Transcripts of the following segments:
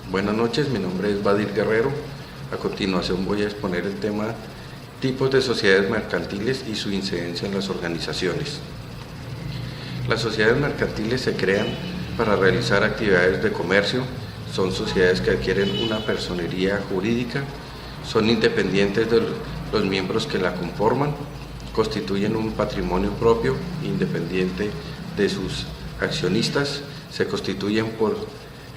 Buenas noches, mi nombre es Badir Guerrero. A continuación voy a exponer el tema tipos de sociedades mercantiles y su incidencia en las organizaciones. Las sociedades mercantiles se crean para realizar actividades de comercio, son sociedades que adquieren una personería jurídica, son independientes de los miembros que la conforman, constituyen un patrimonio propio, independiente de sus accionistas, se constituyen por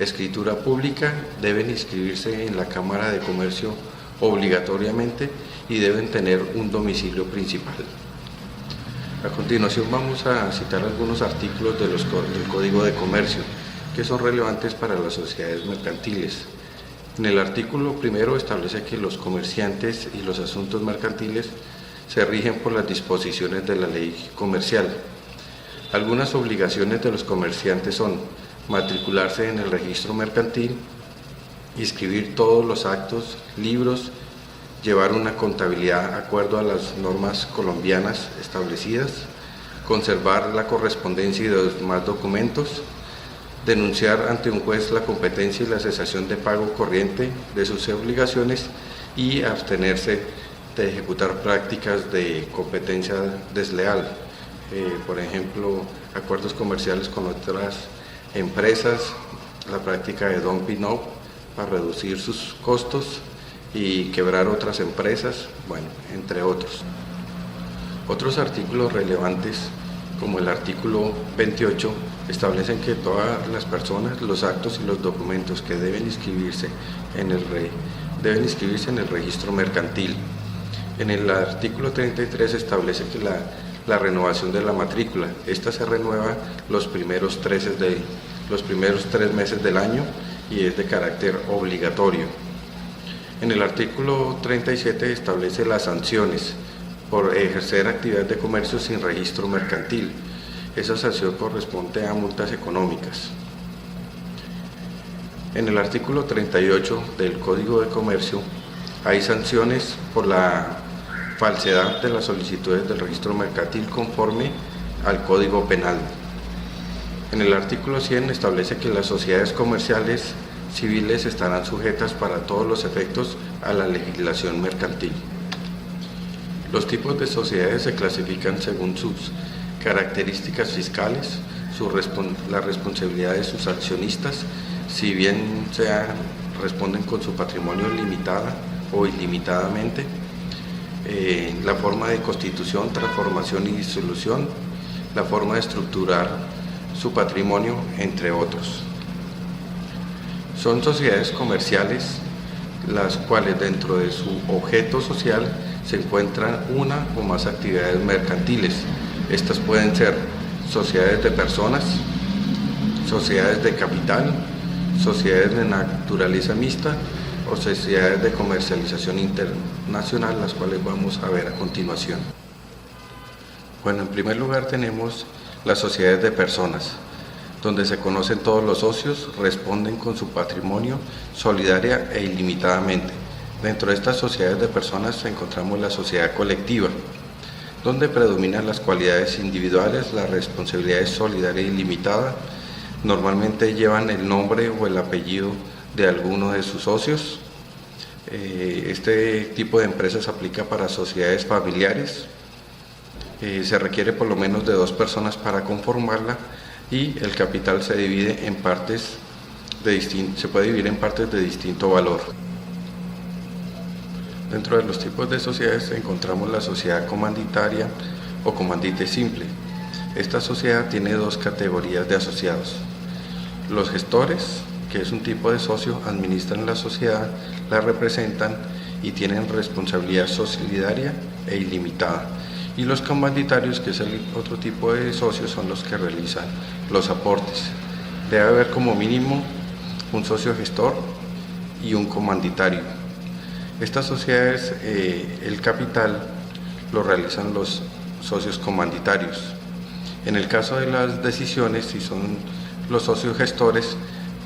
escritura pública, deben inscribirse en la Cámara de Comercio obligatoriamente y deben tener un domicilio principal. A continuación vamos a citar algunos artículos del Código de Comercio que son relevantes para las sociedades mercantiles. En el artículo primero establece que los comerciantes y los asuntos mercantiles se rigen por las disposiciones de la ley comercial. Algunas obligaciones de los comerciantes son matricularse en el registro mercantil, inscribir todos los actos, libros, llevar una contabilidad de acuerdo a las normas colombianas establecidas, conservar la correspondencia y los demás documentos, denunciar ante un juez la competencia y la cesación de pago corriente de sus obligaciones y abstenerse de ejecutar prácticas de competencia desleal, por ejemplo, acuerdos comerciales con otras empresas, la práctica de dumping out para reducir sus costos y quebrar otras empresas, bueno, entre otros. Otros artículos relevantes, como el artículo 28, establecen que todas las personas, los actos y los documentos que deben inscribirse en el registro mercantil. En el artículo 33 establece que la renovación de la matrícula, esta se renueva los primeros 3 meses del año y es de carácter obligatorio. En el artículo 37 establece las sanciones por ejercer actividad de comercio sin registro mercantil. Esa sanción corresponde a multas económicas. En el artículo 38 del Código de Comercio hay sanciones por la falsedad de las solicitudes del registro mercantil conforme al Código Penal. En el artículo 100 establece que las sociedades comerciales civiles estarán sujetas para todos los efectos a la legislación mercantil. Los tipos de sociedades se clasifican según sus características fiscales, la responsabilidad de sus accionistas, si bien responden con su patrimonio limitada o ilimitadamente, la forma de constitución, transformación y disolución, la forma de estructurar su patrimonio, entre otros. Son sociedades comerciales las cuales dentro de su objeto social se encuentran una o más actividades mercantiles. Estas pueden ser sociedades de personas, sociedades de capital, sociedades de naturaleza mixta o sociedades de comercialización internacional, las cuales vamos a ver a continuación. Bueno, en primer lugar tenemos las sociedades de personas, donde se conocen todos los socios, responden con su patrimonio solidaria e ilimitadamente. Dentro de estas sociedades de personas encontramos la sociedad colectiva, donde predominan las cualidades individuales, la responsabilidad es solidaria e ilimitada, normalmente llevan el nombre o el apellido de alguno de sus socios. Este tipo de empresas aplica para sociedades familiares, se requiere por lo menos de 2 personas para conformarla y el capital se divide en partes se puede dividir en partes de distinto valor. Dentro de los tipos de sociedades encontramos la sociedad comanditaria o comandite simple. Esta sociedad tiene 2 categorías de asociados. Los gestores, que es un tipo de socio, administran la sociedad, la representan y tienen responsabilidad solidaria e ilimitada. Y los comanditarios, que es el otro tipo de socios, son los que realizan los aportes. Debe haber como mínimo un socio gestor y un comanditario. Estas sociedades, el capital lo realizan los socios comanditarios. En el caso de las decisiones, si son los socios gestores,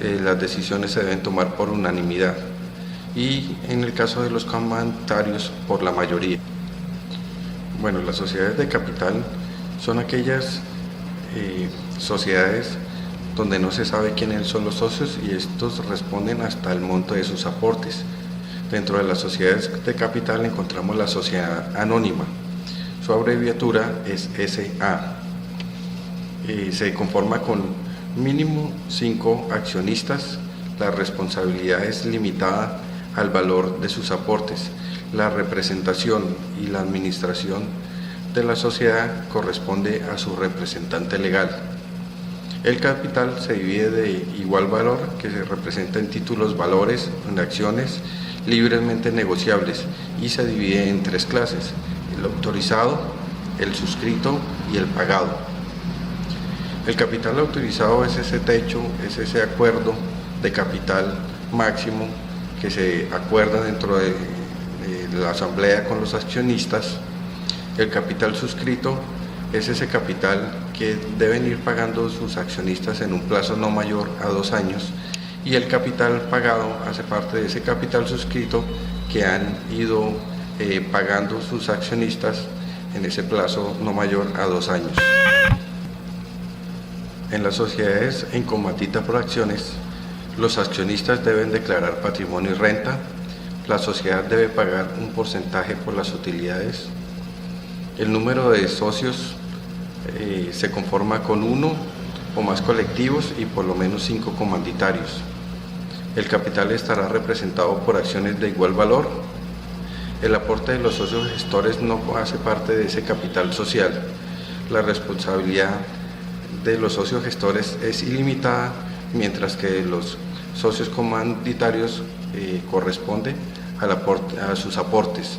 las decisiones se deben tomar por unanimidad y en el caso de los comanditarios por la mayoría. Bueno, las sociedades de capital son aquellas sociedades donde no se sabe quiénes son los socios y estos responden hasta el monto de sus aportes. Dentro de las sociedades de capital encontramos la sociedad anónima. Su abreviatura es SA. Se conforma con mínimo 5 accionistas. La responsabilidad es limitada al valor de sus aportes. La representación y la administración de la sociedad corresponde a su representante legal. El capital se divide de igual valor, que se representa en títulos valores, en acciones libremente negociables, y se divide en 3 clases: el autorizado, el suscrito y el pagado. El capital autorizado es ese techo, es ese acuerdo de capital máximo que se acuerda dentro de la asamblea con los accionistas. El capital suscrito es ese capital que deben ir pagando sus accionistas en un plazo no mayor a 2 años, y el capital pagado hace parte de ese capital suscrito que han ido pagando sus accionistas en ese plazo no mayor a 2 años. En las sociedades en comatita por acciones, los accionistas deben declarar patrimonio y renta. La sociedad debe pagar un porcentaje por las utilidades. El número de socios se conforma con 1 o más colectivos y por lo menos 5 comanditarios. El capital estará representado por acciones de igual valor. El aporte de los socios gestores no hace parte de ese capital social. La responsabilidad de los socios gestores es ilimitada, mientras que los socios comanditarios corresponde a sus aportes.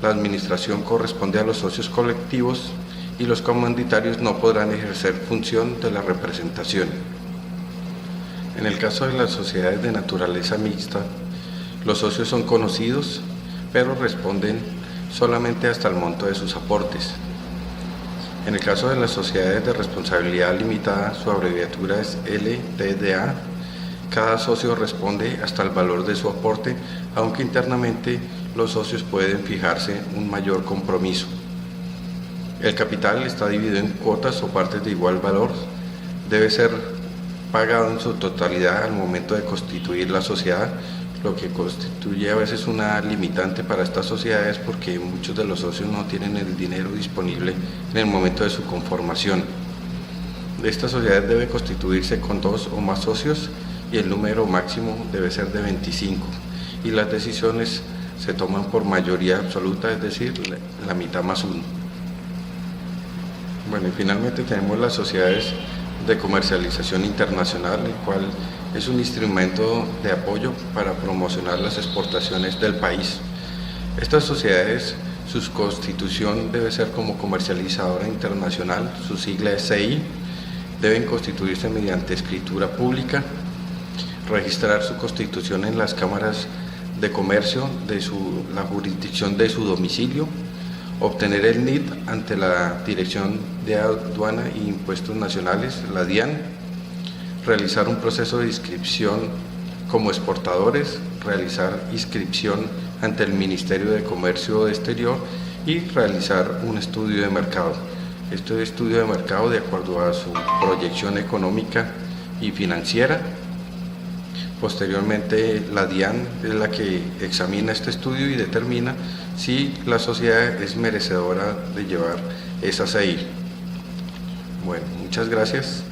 La administración corresponde a los socios colectivos y los comanditarios no podrán ejercer función de la representación. En el caso de las sociedades de naturaleza mixta, los socios son conocidos, pero responden solamente hasta el monto de sus aportes. En el caso de las sociedades de responsabilidad limitada, su abreviatura es LTDA. Cada socio responde hasta el valor de su aporte, aunque internamente los socios pueden fijarse un mayor compromiso. El capital está dividido en cuotas o partes de igual valor. Debe ser pagado en su totalidad al momento de constituir la sociedad, lo que constituye a veces una limitante para estas sociedades porque muchos de los socios no tienen el dinero disponible en el momento de su conformación. Esta sociedad debe constituirse con 2 o más socios y el número máximo debe ser de 25, y las decisiones se toman por mayoría absoluta, es decir, la mitad más 1. Bueno, y finalmente tenemos las sociedades de comercialización internacional, el cual es un instrumento de apoyo para promocionar las exportaciones del país. Estas sociedades, su constitución debe ser como comercializadora internacional, su sigla es CI, deben constituirse mediante escritura pública, registrar su constitución en las cámaras de comercio de la jurisdicción de su domicilio, obtener el NIT ante la Dirección de Aduana e Impuestos Nacionales, la DIAN, realizar un proceso de inscripción como exportadores, realizar inscripción ante el Ministerio de Comercio Exterior y realizar un estudio de mercado. Este estudio de mercado de acuerdo a su proyección económica y financiera. Posteriormente, la DIAN es la que examina este estudio y determina si la sociedad es merecedora de llevar esa CI. Bueno, muchas gracias.